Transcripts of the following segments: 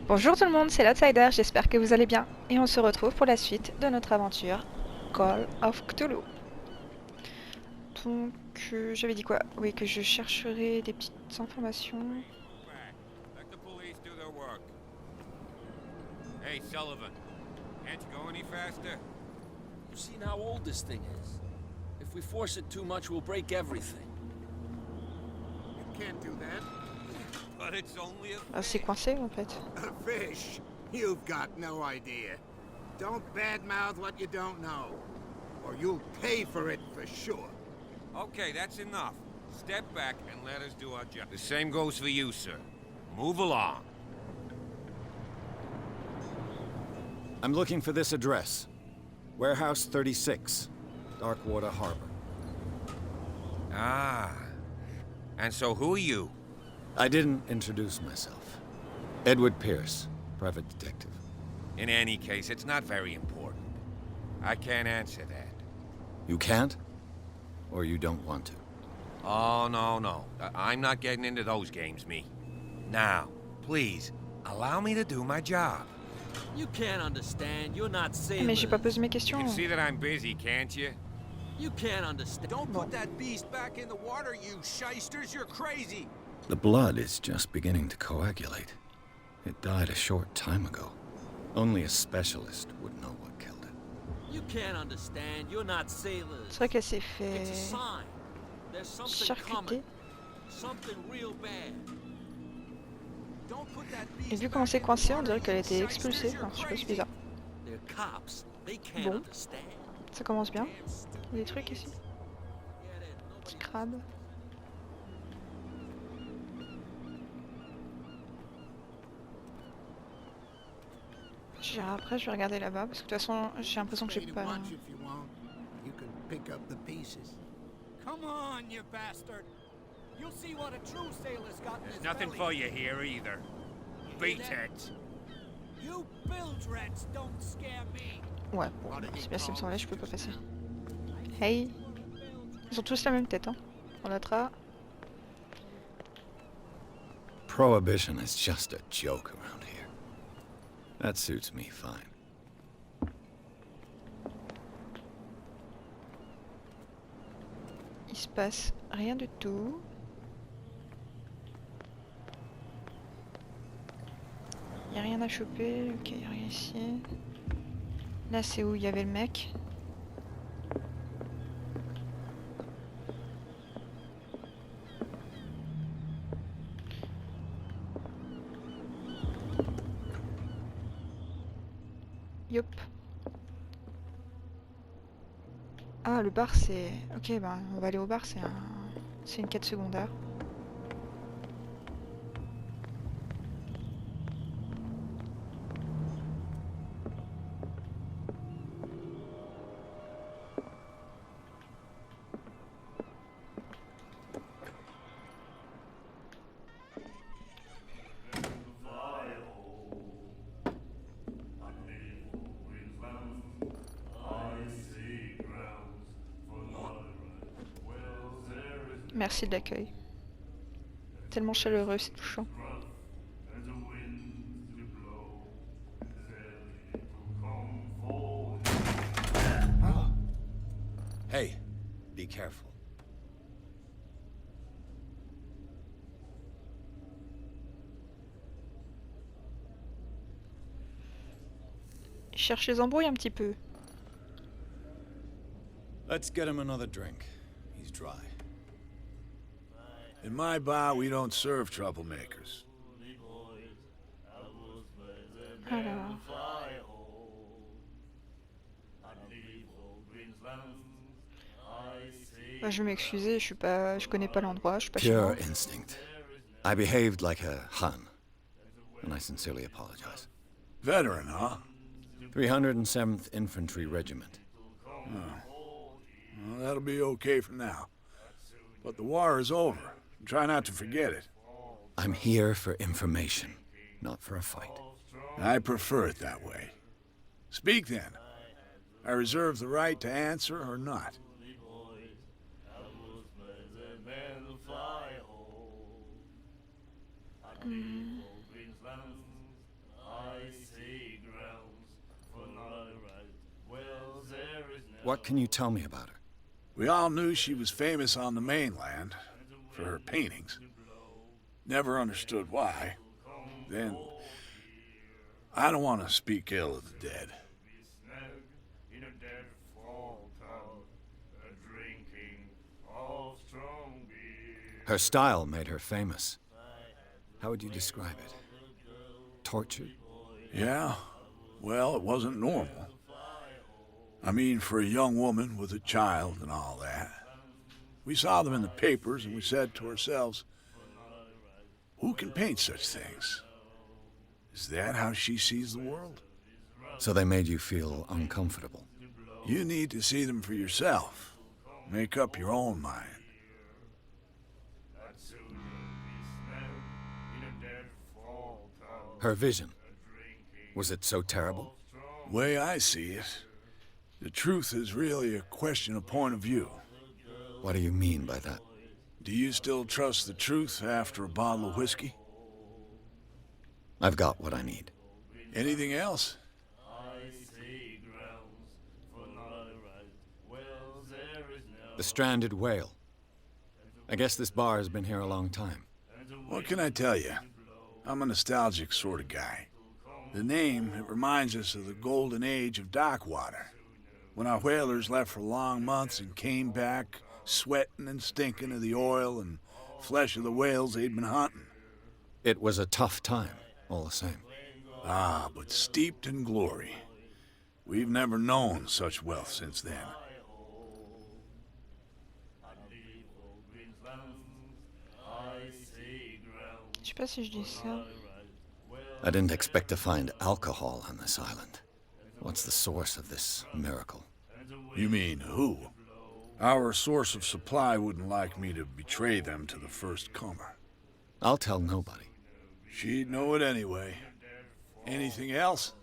Bonjour tout le monde, c'est l'Outsider, j'espère que vous allez bien. Et on se retrouve pour la suite de notre aventure Call of Cthulhu. Donc, j'avais dit quoi? Oui, que je chercherai des petites informations. Hey Sullivan, can't you go any faster? You've seen how old this thing is. If we force it too much, we'll break everything. You can't do that. But it's only a Ah, c'est coincé en fait. A fish? You've got no idea. Don't badmouth what you don't know, or you'll pay for it for sure. Okay, that's enough. Step back and let us do our job. The same goes for you, sir. Move along. I'm looking for this address. Warehouse 36, Darkwater Harbor. Ah. And so who are you? I didn't introduce myself. Edward Pierce, private detective. In any case, it's not very important. I can't answer that. You can't? Or you don't want to? Oh, no. I'm not getting into those games, me. Now, please, allow me to do my job. You can't understand. You're not Ah, mais j'ai pas sailors. posé mes You questions. can see that I'm busy, can't you? You can't understand. Don't put that beast back in the water, you shysters! You're crazy! The blood is just beginning to coagulate. It died a short time ago. Only a specialist would know what killed it. You can't understand. You're not sailors. C'est vrai qu'elle s'est It's a fait sign. There's something charcuter. coming. Something real bad. Don't put that Et beast vu comment c'est back in the coincé, on water, dirait qu'elle a you été shysters, expulsée. you're Non, je sais pas, c'est crazy. bizarre. They're cops. They can't Bon. understand. Ça commence bien. Il y a des trucs ici. Petit crabe. Après, je vais regarder là-bas parce que de toute façon, j'ai l'impression que j'ai Stay to pas. watch if you want. You can pick up the pieces. Come on, you bastard! You'll see what a true sailor's got in There's his nothing belly. for you here either. Beat it! You bilge rats don't scare me. Ouais, bon, c'est bien, s'il me semblait, je peux pas passer. Hey! Ils ont tous la même tête, hein. On notera. Prohibition is just a joke around here. That suits me fine. Il se passe rien du tout. Il n'y a rien à choper. Ok, il n'y a rien ici. Là, c'est où il y avait le mec. Yop. Ah, le bar, c'est... Ok, ben, on va aller au bar, c'est une quête secondaire. Merci de l'accueil. Tellement chaleureux, c'est touchant. Hey, be careful. Il cherche les embrouilles un petit peu. Let's get him another drink. He's dry. In my bar, we don't serve troublemakers. Alors... Bah, je vais m'excuser, je connais pas l'endroit, je suis pas chez moi. Pure instinct. I behaved like a Hun, and I sincerely apologize. Veteran, huh? 307th Infantry Regiment. Well, that'll be okay for now. But the war is over. Try not to forget it. I'm here for information, not for a fight. I prefer it that way. Speak then. I reserve the right to answer or not. What can you tell me about her? We all knew she was famous on the mainland for her paintings. Never understood why. Then, I don't want to speak ill of the dead. Her style made her famous. How would you describe it? Tortured? Yeah, well, it wasn't normal. I mean, for a young woman with a child and all that. We saw them in the papers and we said to ourselves, who can paint such things? Is that how she sees the world? So they made you feel uncomfortable. You need to see them for yourself. Make up your own mind. Her vision. Was it so terrible? Way I see it, the truth is really a question of point of view. What do you mean by that? Do you still trust the truth after a bottle of whiskey? I've got what I need. Anything else? The stranded whale. I guess this bar has been here a long time. What can I tell you? I'm a nostalgic sort of guy. The name, it reminds us of the golden age of Darkwater, when our whalers left for long months and came back sweating and stinking of the oil and flesh of the whales they'd been hunting. It was a tough time, all the same. Ah, but steeped in glory. We've never known such wealth since then. Je sais pas si je dis ça. I didn't expect to find alcohol on this island. What's the source of this miracle? You mean who? Our source of supply wouldn't like me to betray them to the first comer. I'll tell nobody. She'd know it anyway. Anything else?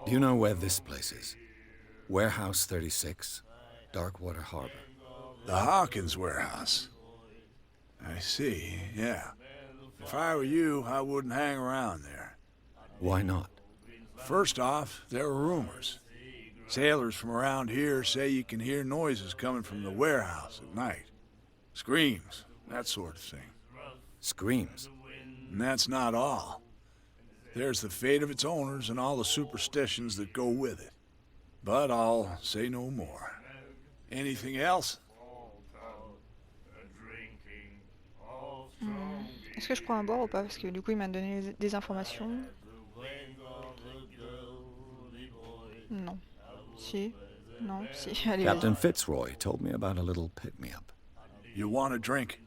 Do you know where this place is? Warehouse 36, Darkwater Harbor. The Hawkins warehouse. I see, yeah. If I were you, I wouldn't hang around there. Why not? First off, there are rumors. Sailors from around here say you can hear noises coming from the warehouse at night. Screams, that sort of thing. Screams. And that's not all. There's the fate of its owners and all the superstitions that go with it. But I'll say no more. Anything else? Est-ce que je prends un boire ou pas? Parce que du coup il m'a donné des informations. Non. Si. Non. Si. Allez, Captain vas-y. Fitzroy told me about a little pick-me-up. You want a drink?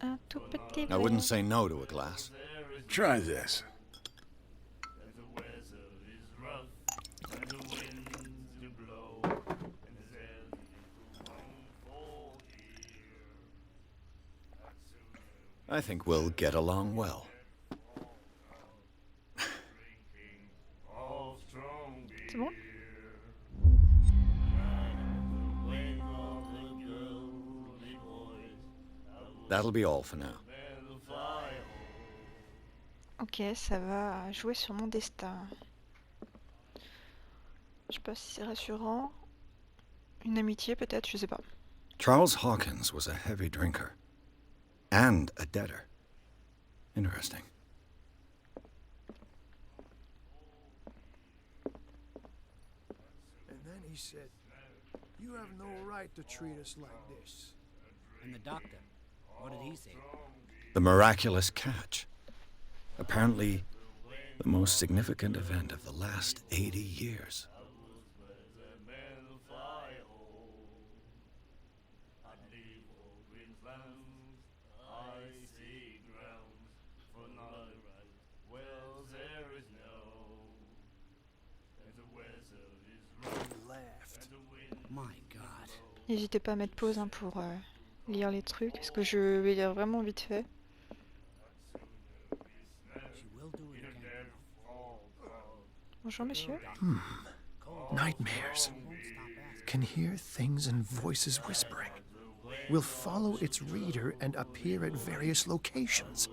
Un tout petit I wouldn't say no to a glass. Try this. I think we'll get along well. C'est bon? That'll be all for now. Ok, ça va jouer sur mon destin. Je sais pas si c'est rassurant. Une amitié peut-être, je sais pas. Charles Hawkins was a heavy drinker. And a debtor. Interesting. And then he said, "You have no right to treat us like this." And the doctor, what did he say? The miraculous catch. Apparently, the most significant event of the last 80 years. My God. N'hésitez pas à mettre pause hein, pour lire les trucs, parce que je vais lire vraiment vite fait. She will do it again. Bonjour, monsieur. Nightmares. Can hear things and voices whispering. Will follow its reader and appear at various locations,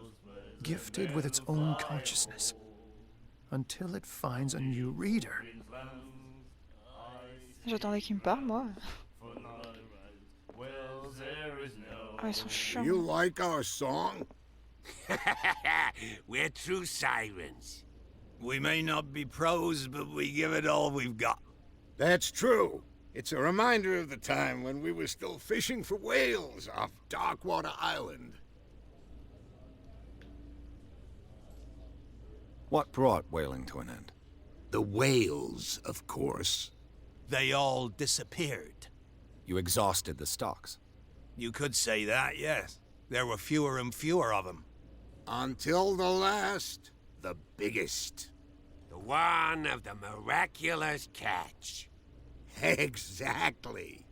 gifted with its own consciousness, until it finds a new reader. J'attendais qu'il me parle, moi. Ah, ils sont chiants. You like our song? We're true sirens. We may not be pros, but we give it all we've got. That's true. It's a reminder of the time when we were still fishing for whales off Darkwater Island. What brought whaling to an end? The whales, of course. They all disappeared. You exhausted the stocks. You could say that, yes. There were fewer and fewer of them. Until the last, the biggest. The one of the miraculous catch. Exactly.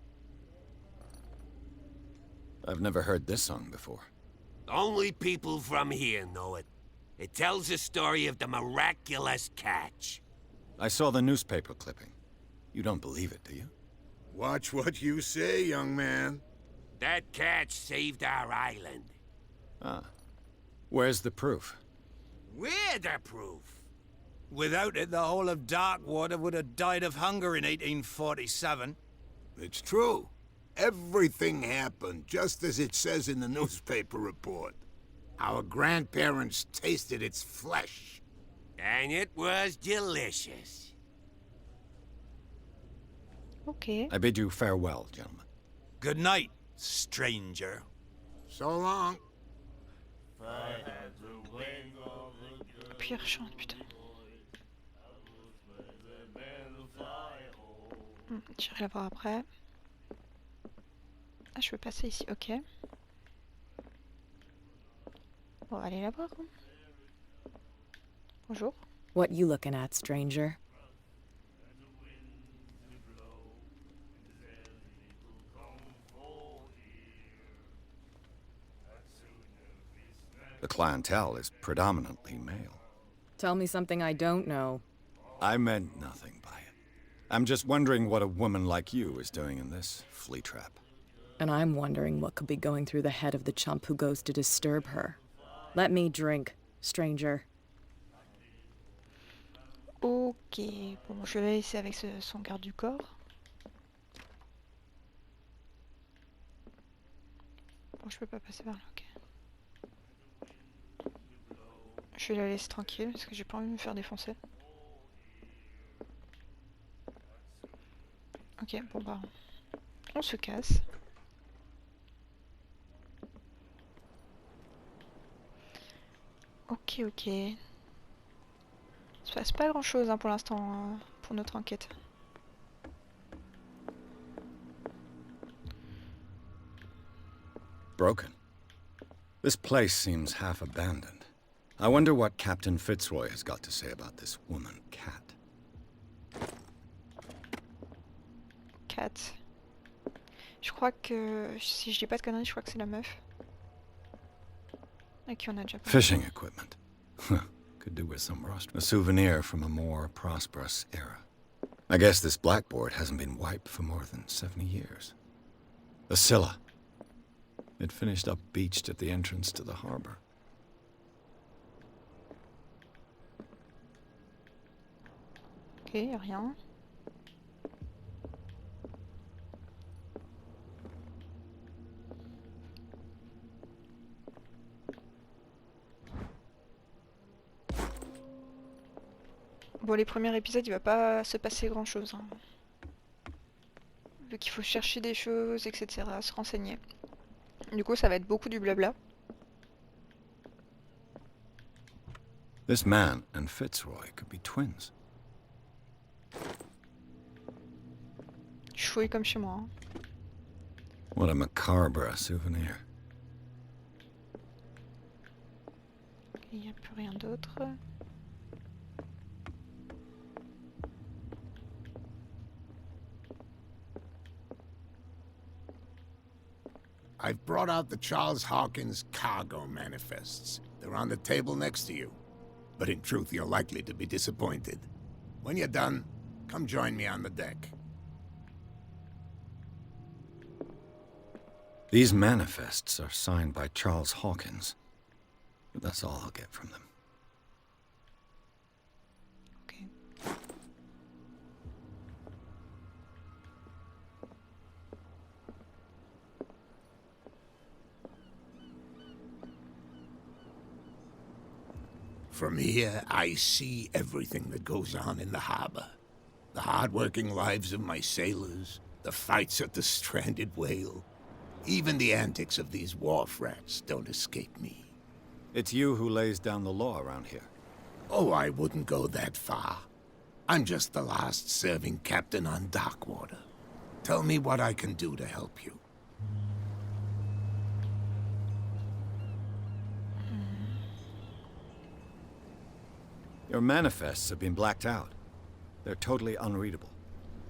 I've never heard this song before. Only people from here know it. It tells the story of the miraculous catch. I saw the newspaper clipping. You don't believe it, do you? Watch what you say, young man. That catch saved our island. Ah. Where's the proof? We're the proof. Without it, the whole of Darkwater would have died of hunger in 1847. It's true. Everything happened just as it says in the newspaper report. Our grandparents tasted its flesh. And it was delicious. Ok. I bid you farewell, gentlemen. Good night, stranger. So long. Puis il rechante, putain. J'irai la voir après. Ah, je peux passer ici, ok. Bon, allez la voir. Hein. Bonjour. What you looking at, stranger? The clientele is predominantly male. Tell me something I don't know. I meant nothing by it. I'm just wondering what a woman like you is doing in this flea trap. And I'm wondering what could be going through the head of the chump who goes to disturb her. Let me drink, stranger. Ok. Bon, je vais la laisser avec son garde du corps. Bon, je peux pas passer par là, ok. Je vais la laisser tranquille parce que j'ai pas envie de me faire défoncer. Ok, bon bah... On se casse. Ok, ok. Il se passe pas grand chose hein, pour l'instant pour notre enquête. Broken. This place seems half abandoned. I wonder what Captain Fitzroy has got to say about this woman, Cat. Cat. Je crois que, si je dis pas de conneries, je crois que c'est la meuf. Avec qui on a déjà parlé. Fishing equipment. Could do with some rust. A souvenir from a more prosperous era. I guess this blackboard hasn't been wiped for more than 70 years. The Scylla. It finished up beached at the entrance to the harbor. Ok, y'a rien. Bon, les premiers épisodes, il va pas se passer grand chose. Hein. Vu qu'il faut chercher des choses, etc., se renseigner. Du coup, ça va être beaucoup du blabla. This man and Fitzroy could be twins. Je fouille comme chez moi. Hein. What a macabre souvenir. Il n'y a plus rien d'autre. I've brought out the Charles Hawkins cargo manifests. They're on the table next to you. But in truth, you're likely to be disappointed. When you're done, come join me on the deck. These manifests are signed by Charles Hawkins. But that's all I'll get from them. Okay. From here, I see everything that goes on in the harbor. The hard-working lives of my sailors, the fights at the stranded whale. Even the antics of these wharf rats don't escape me. It's you who lays down the law around here. Oh, I wouldn't go that far. I'm just the last serving captain on Darkwater. Tell me what I can do to help you. Your manifests have been blacked out. They're totally unreadable.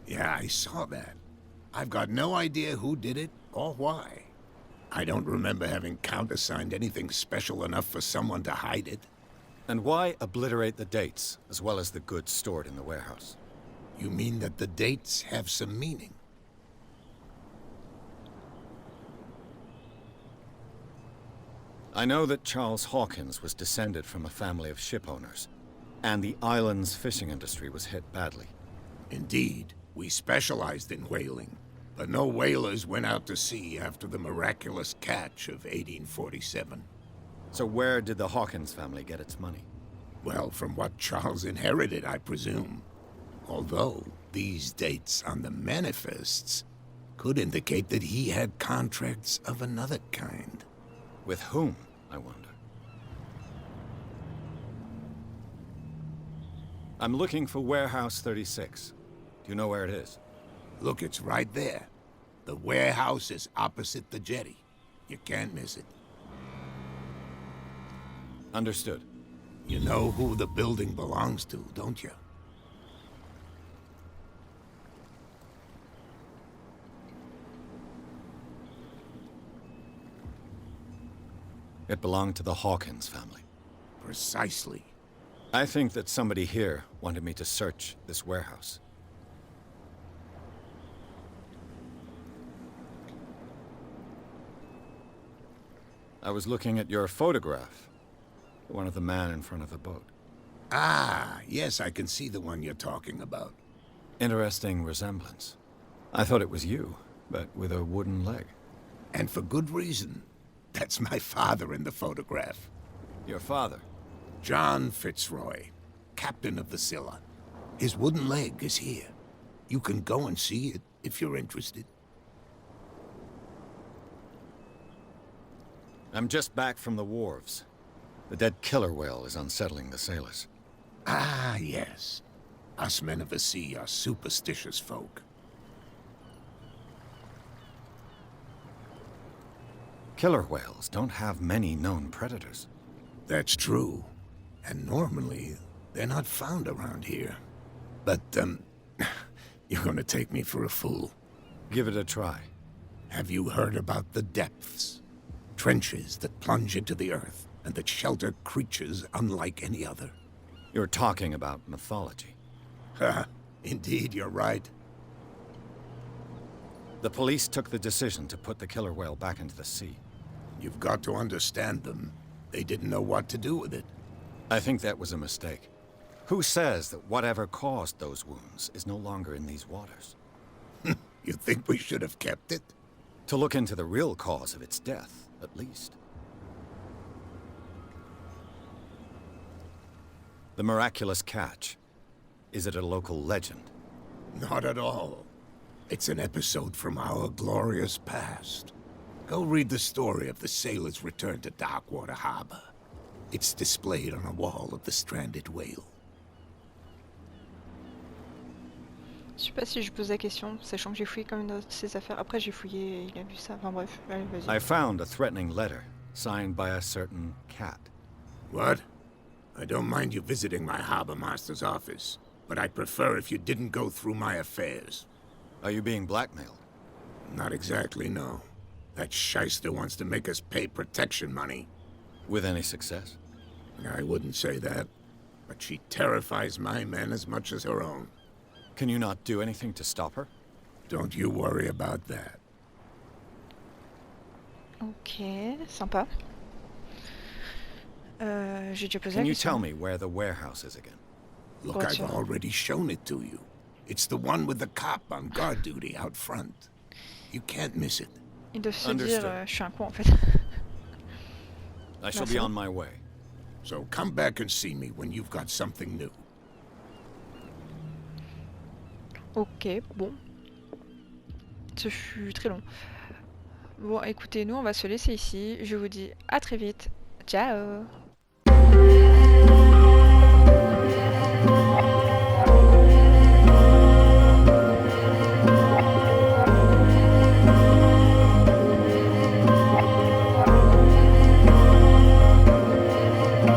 Yeah, I saw that. I've got no idea who did it or why. I don't remember having countersigned anything special enough for someone to hide it. And why obliterate the dates, as well as the goods stored in the warehouse? You mean that the dates have some meaning? I know that Charles Hawkins was descended from a family of ship owners, and the island's fishing industry was hit badly. Indeed, we specialized in whaling, but no whalers went out to sea after the miraculous catch of 1847. So where did the Hawkins family get its money? Well, from what Charles inherited, I presume. Although, these dates on the manifests could indicate that he had contracts of another kind. With whom, I wonder? I'm looking for Warehouse 36. Do you know where it is? Look, it's right there. The warehouse is opposite the jetty. You can't miss it. Understood. You know who the building belongs to, don't you? It belonged to the Hawkins family. Precisely. I think that somebody here wanted me to search this warehouse. I was looking at your photograph. One of the man in front of the boat. Ah, yes, I can see the one you're talking about. Interesting resemblance. I thought it was you, but with a wooden leg. And for good reason. That's my father in the photograph. Your father? John Fitzroy, captain of the Scylla. His wooden leg is here. You can go and see it if you're interested. I'm just back from the wharves. The dead killer whale is unsettling the sailors. Ah, yes. Us men of the sea are superstitious folk. Killer whales don't have many known predators. That's true. And normally, they're not found around here. But, you're gonna take me for a fool. Give it a try. Have you heard about the depths? Trenches that plunge into the earth, and that shelter creatures unlike any other. You're talking about mythology. Ha! Indeed, you're right. The police took the decision to put the killer whale back into the sea. You've got to understand them. They didn't know what to do with it. I think that was a mistake. Who says that whatever caused those wounds is no longer in these waters? You think we should have kept it? To look into the real cause of its death, at least. The miraculous catch. Is it a local legend? Not at all. It's an episode from our glorious past. Go read the story of the sailor's return to Darkwater Harbor. It's displayed on a wall of the stranded whale. Je sais pas si je pose la question, sachant que j'ai fouillé quand même dans ses affaires. Après j'ai fouillé et il a vu ça. Enfin bref, allez vas-y. I found a threatening letter, signed by a certain cat. What? I don't mind you visiting my harbor master's office, but I'd prefer if you didn't go through my affairs. Are you being blackmailed? Not exactly, no. That shyster wants to make us pay protection money. With any success? I wouldn't say that. but she terrifies my men as much as her own. Can you not do anything to stop her? Don't you worry about that. Ok, sympa. J'ai déjà posé Can la you question. tell me where the warehouse is again? Look, I've already shown it to you. It's the one with the cop on guard duty out front. You can't miss it. Ils doivent se Understood. dire, je suis un con en fait. I shall Merci. be on my way. So come back and see me when you've got something new. Ok, bon. Ce fut très long. Bon, écoutez, nous on va se laisser ici. Je vous dis à très vite. Ciao!